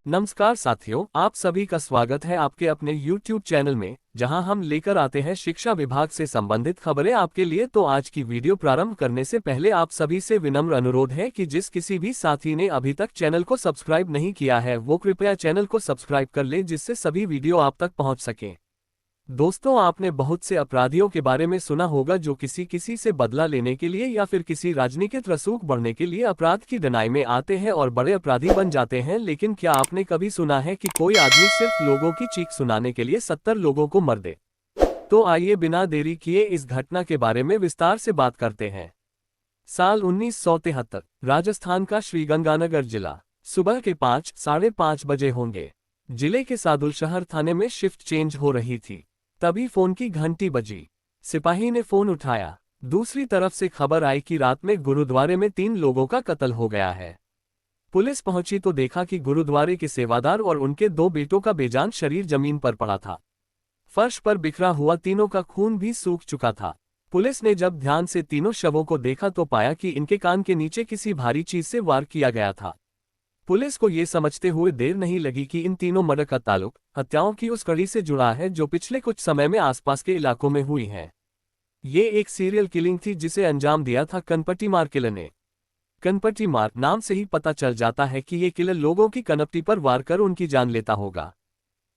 नमस्कार साथियों, आप सभी का स्वागत है आपके अपने YouTube चैनल में, जहां हम लेकर आते हैं शिक्षा विभाग से संबंधित खबरें आपके लिए। तो आज की वीडियो प्रारंभ करने से पहले आप सभी से विनम्र अनुरोध है कि जिस किसी भी साथी ने अभी तक चैनल को सब्सक्राइब नहीं किया है वो कृपया चैनल को सब्सक्राइब कर ले, जिससे सभी वीडियो आप तक पहुँच सकें। दोस्तों, आपने बहुत से अपराधियों के बारे में सुना होगा जो किसी से बदला लेने के लिए या फिर किसी राजनीतिक रसूख बढ़ने के लिए अपराध की डनाई में आते हैं और बड़े अपराधी बन जाते हैं। लेकिन क्या आपने कभी सुना है कि कोई आदमी सिर्फ लोगों की चीख सुनाने के लिए 70 लोगों को मार दे? तो आइए बिना देरी किए इस घटना के बारे में विस्तार से बात करते हैं। साल 1973, राजस्थान का श्रीगंगानगर जिला। सुबह के 5-5:30 बजे होंगे। जिले के सादुलशहर थाने में शिफ्ट चेंज हो रही थी। तभी फोन की घंटी बजी। सिपाही ने फोन उठाया। दूसरी तरफ से खबर आई कि रात में गुरुद्वारे में 3 लोगों का कत्ल हो गया है। पुलिस पहुंची तो देखा कि गुरुद्वारे के सेवादार और उनके 2 बेटों का बेजान शरीर जमीन पर पड़ा था। फर्श पर बिखरा हुआ तीनों का खून भी सूख चुका था। पुलिस ने जब ध्यान से तीनों शवों को देखा तो पाया कि इनके कान के नीचे किसी भारी चीज से वार किया गया था। पुलिस को ये समझते हुए देर नहीं लगी कि इन तीनों मर्डर का ताल्लुक हत्याओं की उस कड़ी से जुड़ा है जो पिछले कुछ समय में आसपास के इलाकों में हुई है। ये एक सीरियल किलिंग थी जिसे अंजाम दिया था कनपटी मार किलर ने। कनपटी मार नाम से ही पता चल जाता है कि ये किलर लोगों की कनपटी पर वार कर उनकी जान लेता होगा।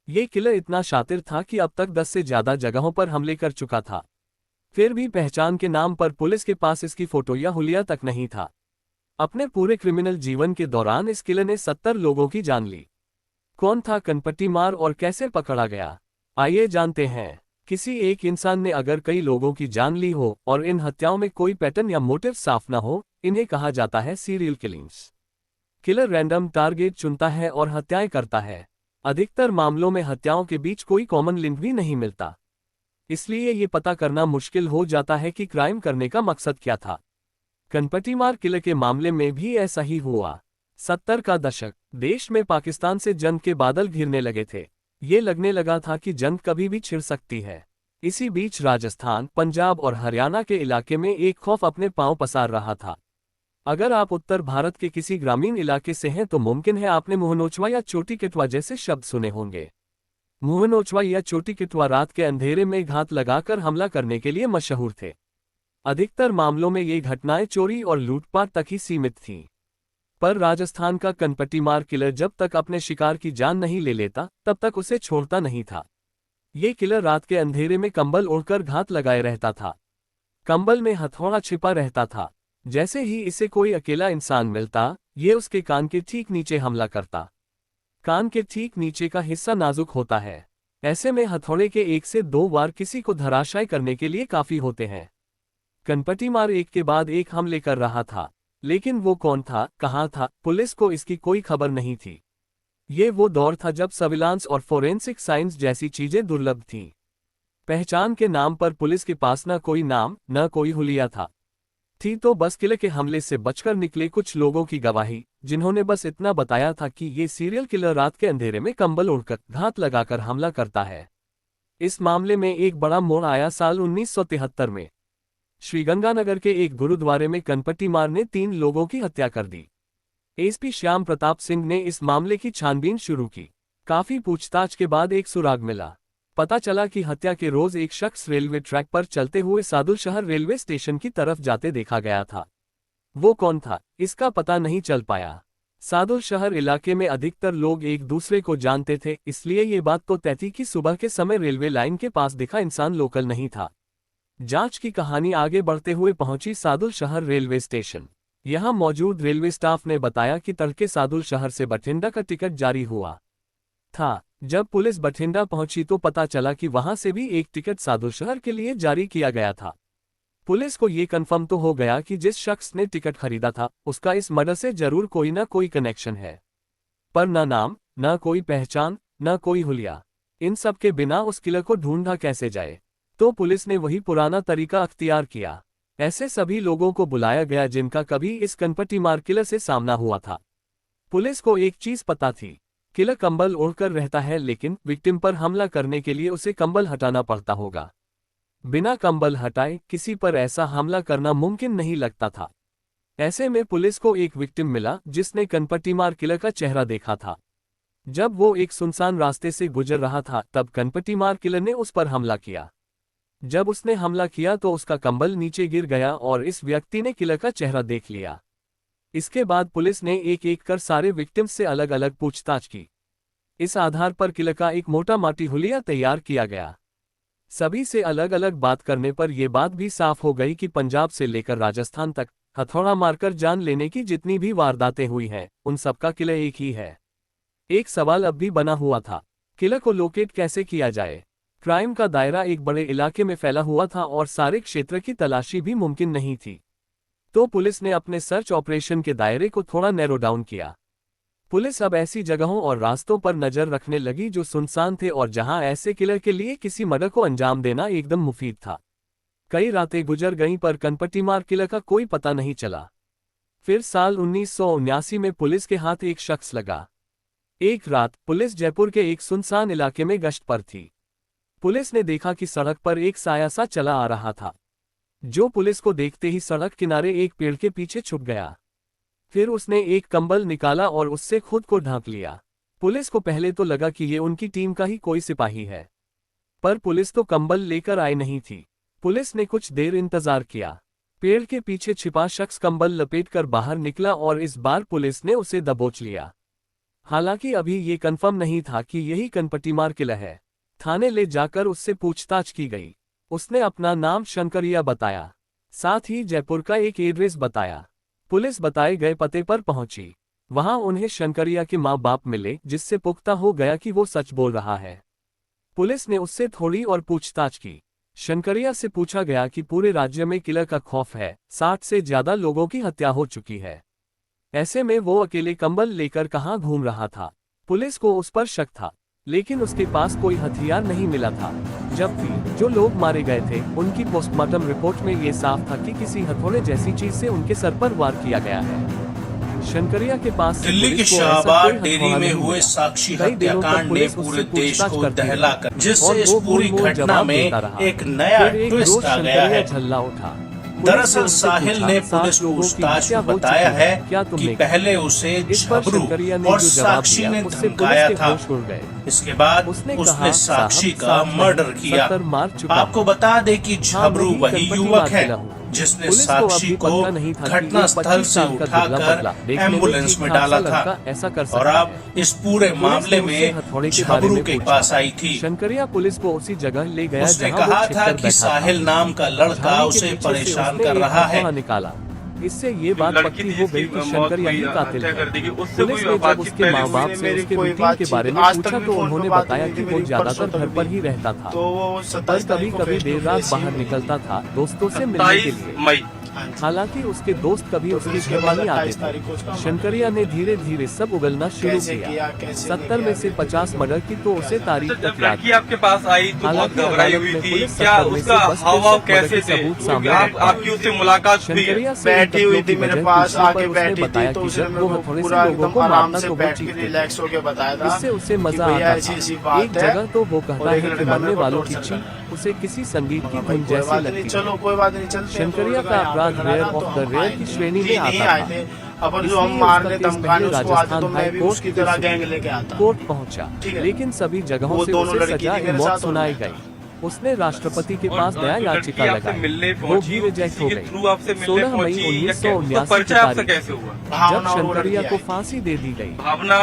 ये किलर इतना शातिर था कि अब तक 10 से ज्यादा जगहों पर हमले कर चुका था। फिर भी पहचान के नाम पर पुलिस के पास इसकी फोटो या हुलिया तक नहीं था। अपने पूरे क्रिमिनल जीवन के दौरान इस किलर ने 70 लोगों की जान ली। कौन था कनपटी मार और कैसे पकड़ा गया, आइए जानते हैं। किसी एक इंसान ने अगर कई लोगों की जान ली हो और इन हत्याओं में कोई पैटर्न या मोटिव साफ न हो, इन्हें कहा जाता है serial killings. Killer random target चुनता है और हत्याएं करता है। अधिकतर मामलों में हत्याओं के बीच कोई कॉमन लिंक भी नहीं मिलता, इसलिए ये पता करना मुश्किल हो जाता है कि क्राइम करने का मकसद क्या था। कनपटी मार किलर के मामले में भी ऐसा ही हुआ। 70 का दशक, देश में पाकिस्तान से जंग के बादल घिरने लगे थे। ये लगने लगा था कि जंग कभी भी छिड़ सकती है। इसी बीच राजस्थान, पंजाब और हरियाणा के इलाके में एक खौफ अपने पांव पसार रहा था। अगर आप उत्तर भारत के किसी ग्रामीण इलाके से हैं तो मुमकिन है आपने मुंहनोचवा या चोटी किटवा जैसे शब्द सुने होंगे। मुंहनोचवा या चोटी किटवा रात के अंधेरे में घात लगाकर हमला करने के लिए मशहूर थे। अधिकतर मामलों में ये घटनाएं चोरी और लूटपाट तक ही सीमित थीं। पर राजस्थान का कनपटी मार किलर जब तक अपने शिकार की जान नहीं ले लेता तब तक उसे छोड़ता नहीं था। ये किलर रात के अंधेरे में कंबल ओढ़कर घात लगाए रहता था। कंबल में हथौड़ा छिपा रहता था। जैसे ही इसे कोई अकेला इंसान मिलता, ये उसके कान के ठीक नीचे हमला करता। कान के ठीक नीचे का हिस्सा नाजुक होता है। ऐसे में हथौड़े के 1 से 2 वार किसी को धराशायी करने के लिए काफी होते हैं। कनपटी मार एक के बाद एक हमले कर रहा था, लेकिन वो कौन था, कहाँ था, पुलिस को इसकी कोई खबर नहीं थी। ये वो दौर था जब सर्विलांस और फोरेंसिक साइंस जैसी चीजें दुर्लभ थीं। पहचान के नाम पर पुलिस के पास न कोई नाम न कोई हुलिया था। थी तो बस किलर के हमले से बचकर निकले कुछ लोगों की गवाही, जिन्होंने बस इतना बताया था कि ये सीरियल किलर रात के अंधेरे में कंबल ओढ़कर घात लगाकर हमला करता है। इस मामले में एक बड़ा मोड़ आया साल 1973 में। श्रीगंगानगर के एक गुरुद्वारे में कनपटी मार ने 3 लोगों की हत्या कर दी। एसपी श्याम प्रताप सिंह ने इस मामले की छानबीन शुरू की। काफी पूछताछ के बाद एक सुराग मिला। पता चला कि हत्या के रोज एक शख्स रेलवे ट्रैक पर चलते हुए सादुलशहर रेलवे स्टेशन की तरफ जाते देखा गया था। वो कौन था, इसका पता नहीं चल पाया। सादुलशहर इलाके में अधिकतर लोग एक दूसरे को जानते थे, इसलिए ये बात तो तय थी कि सुबह के समय रेलवे लाइन के पास दिखा इंसान लोकल नहीं था। जांच की कहानी आगे बढ़ते हुए पहुंची सादुलशहर रेलवे स्टेशन। यहां मौजूद रेलवे स्टाफ ने बताया कि तड़के सादुलशहर से बठिंडा का टिकट जारी हुआ था। जब पुलिस बठिंडा पहुंची तो पता चला कि वहां से भी एक टिकट सादुलशहर के लिए जारी किया गया था। पुलिस को ये कंफर्म तो हो गया कि जिस शख्स ने टिकट खरीदा था उसका इस मर्डर से जरूर कोई ना कोई कनेक्शन है, पर न नाम, न कोई पहचान, न कोई हुलिया। इन सब के बिना उस किलर को ढूंढा कैसे जाए? तो पुलिस ने वही पुराना तरीका अख्तियार किया। ऐसे सभी लोगों को बुलाया गया जिनका कभी इस कनपटी मार किलर से सामना हुआ था। पुलिस को एक चीज पता थी, किलर कंबल ओढ़कर रहता है, लेकिन विक्टिम पर हमला करने के लिए उसे कंबल हटाना पड़ता होगा। बिना कंबल हटाए किसी पर ऐसा हमला करना मुमकिन नहीं लगता था। ऐसे में पुलिस को एक विक्टिम मिला जिसने कनपटी मार किलर का चेहरा देखा था। जब वो एक सुनसान रास्ते से गुजर रहा था तब कनपटीमार किलर ने उस पर हमला किया। जब उसने हमला किया तो उसका कंबल नीचे गिर गया और इस व्यक्ति ने किलर का चेहरा देख लिया। इसके बाद पुलिस ने एक एक कर सारे विक्टिम्स से अलग अलग पूछताछ की। इस आधार पर किलर का एक मोटा माटी हुलिया तैयार किया गया। सभी से अलग अलग बात करने पर यह बात भी साफ हो गई कि पंजाब से लेकर राजस्थान तक हथौड़ा मारकर जान लेने की जितनी भी वारदातें हुई हैं, उन सबका किलर एक ही है। एक सवाल अब भी बना हुआ था, किलर को लोकेट कैसे किया जाए। क्राइम का दायरा एक बड़े इलाके में फैला हुआ था और सारे क्षेत्र की तलाशी भी मुमकिन नहीं थी। तो पुलिस ने अपने सर्च ऑपरेशन के दायरे को थोड़ा नैरो डाउन किया। पुलिस अब ऐसी जगहों और रास्तों पर नजर रखने लगी जो सुनसान थे और जहां ऐसे किलर के लिए किसी मर्डर को अंजाम देना एकदम मुफीद था। कई रातें गुजर गईं पर कनपटीमार किलर का कोई पता नहीं चला। फिर साल 1979 में पुलिस के हाथ एक शख्स लगा। एक रात पुलिस जयपुर के एक सुनसान इलाके में गश्त पर थी। पुलिस ने देखा कि सड़क पर एक साया सा चला आ रहा था, जो पुलिस को देखते ही सड़क किनारे एक पेड़ के पीछे छुप गया। फिर उसने एक कंबल निकाला और उससे खुद को ढांक लिया। पुलिस को पहले तो लगा कि ये उनकी टीम का ही कोई सिपाही है, पर पुलिस तो कंबल लेकर आई नहीं थी। पुलिस ने कुछ देर इंतजार किया। पेड़ के पीछे छिपा शख्स कंबल लपेटकर बाहर निकला और इस बार पुलिस ने उसे दबोच लिया। हालांकि अभी ये कंफर्म नहीं था कि यही कनपटीमार किलर है। थाने ले जाकर उससे पूछताछ की गई। उसने अपना नाम शंकरिया बताया, साथ ही जयपुर का एक एड्रेस बताया। पुलिस बताए गए पते पर पहुंची। वहां उन्हें शंकरिया के माँ बाप मिले, जिससे पुख्ता हो गया कि वो सच बोल रहा है। पुलिस ने उससे थोड़ी और पूछताछ की। शंकरिया से पूछा गया कि पूरे राज्य में किलर का खौफ है, 60 से ज्यादा लोगों की हत्या हो चुकी है। ऐसे में वो अकेले कंबल लेकर कहाँ घूम रहा था। पुलिस को उस पर शक था, लेकिन उसके पास कोई हथियार नहीं मिला था। जबकि जो लोग मारे गए थे उनकी पोस्टमार्टम रिपोर्ट में ये साफ था कि किसी हथौड़े जैसी चीज से उनके सर पर वार किया गया है। शंकरिया के पास दिल्ली की शाहबाद डेयरी में हुए साक्षी हत्याकांड ने पूरे देश को दहला कर, जिससे इस पूरी घटना में एक नया ट्विस्ट आ गया है। झल्ला उठा। दरअसल साहिल ने पुलिस पूछताछ में बताया है कि पहले उसे झबरू और साक्षी ने धमकाया था। इसके बाद उसने साक्षी का मर्डर किया। आपको बता दें कि झबरू वही युवक है जिसने साक्षी को घटना स्थल से उठाकर एम्बुलेंस में डाला था और अब इस पूरे मामले में झबरू के पास आई थी। शंकरिया पुलिस को उसी जगह ले गया। उसने कहा था कि साहिल नाम का लड़का उसे परेशान कर रहा है। निकाला। इससे ये बात पक्की हो गई कि शंकरिया ही कातिल है। पुलिस ने जब उसके माँ बाप से उसके रूटीन के बारे में पूछा तो उन्होंने बताया कि वो ज्यादातर घर पर ही रहता था, पर कभी कभी देर रात बाहर निकलता था दोस्तों से मिलने के लिए। हालांकि उसके दोस्त कभी उसके घर नहीं आते थे। शंकरिया ने धीरे धीरे सब उगलना शुरू किया। 70 में से 50 मर्डर की तो उसे तारीख तक याद। आपके पास आई तो बहुत घबराई हुई थी, क्या उसका हाव कैसे थे? आपकी उससे मुलाकात हुई? बैठी हुई थी मेरे पास, आके बैठी थी तो उसने पूरा एकदम आराम से बैठ के रिलैक्स होके बताया था। इससे उसे मजा आता था। एक जगह तो वो कहता है कि मरने वालों की चीख उसे किसी संगीत की धुन जैसी लगती। चलो कोई बात नहीं, चलते। शंकरिया का अपराध रेयर ऑफ द रेयर की श्रेणी में आता था। अपन जो हम मारने धमकाने उसको आते तो मैं भी उसकी तरह गैंग लेके आता। कोर्ट पहुंचा, लेकिन सभी जगहों से उसे सजा की मौत सुनाई गई। उसने राष्ट्रपति के पास नया याचिका लगाई, वो भी रिजेक्ट हो गई। 16 मई 1979 की तारीख जब शंकरिया को फांसी दे दी गई।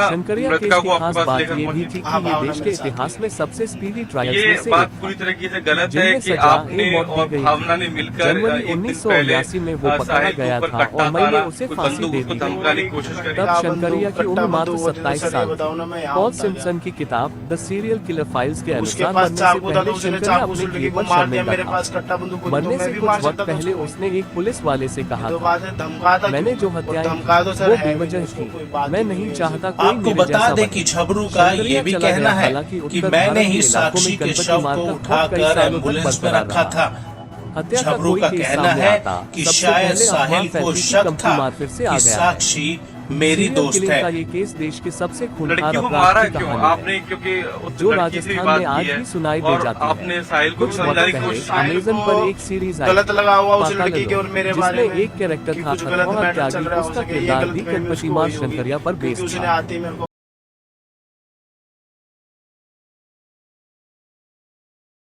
शंकरिया केस की खास बात ये भी थी कि ये देश के इतिहास में सबसे स्पीडी ट्रायल्स में से एक पूरी तरीके से गलत है कि आपने और भावना ने मिलकर जनवरी 1979 में वो पकड़ा गया था और मई में उसे फांसी दे दी गई। तब शंकरिया की उम्र मात्र 27 साल। पॉल सिम्पसन की किताब द सीरियल किलर फाइल्स के अनुसार बनने से पहले शंकरिया अपने किए पर शर्मिंदा था। मरने से कुछ वक्त पहले उसने एक पुलिस वाले से कहा था, मैंने जो हत्याएं वो बेवजह थी, मैं नहीं चाहता कोई आपको बता दें कि झबरू का ये भी कहना है कि मैंने ही साक्षी के शव को उठाकर एम्बुलेंस में रखा था। झबरू का कहना है कि शायद साहिल को शक था कि साक्षी मेरी दोस्त है। ये केस देश के सबसे खूंखार लड़की को अपराध मारा की क्यों कहानी आपने? है, क्योंकि जो राजस्थान में आज भी सुनाई दे जाती है। आपने साहिल को कुछ वक्त पहले अमेज़न पर एक सीरीज आई गलत लगा हुआ उस लड़की के और मेरे बारे जिसमें में एक कैरेक्टर था कुछ गलत और मैटर त्यागी, चल रहा है उसका उसके, ये किरदार गलत भी फहमी कनपटीमार उसको हुई शंकरिया पर बेस्ड उसने था। आते ही मेरे को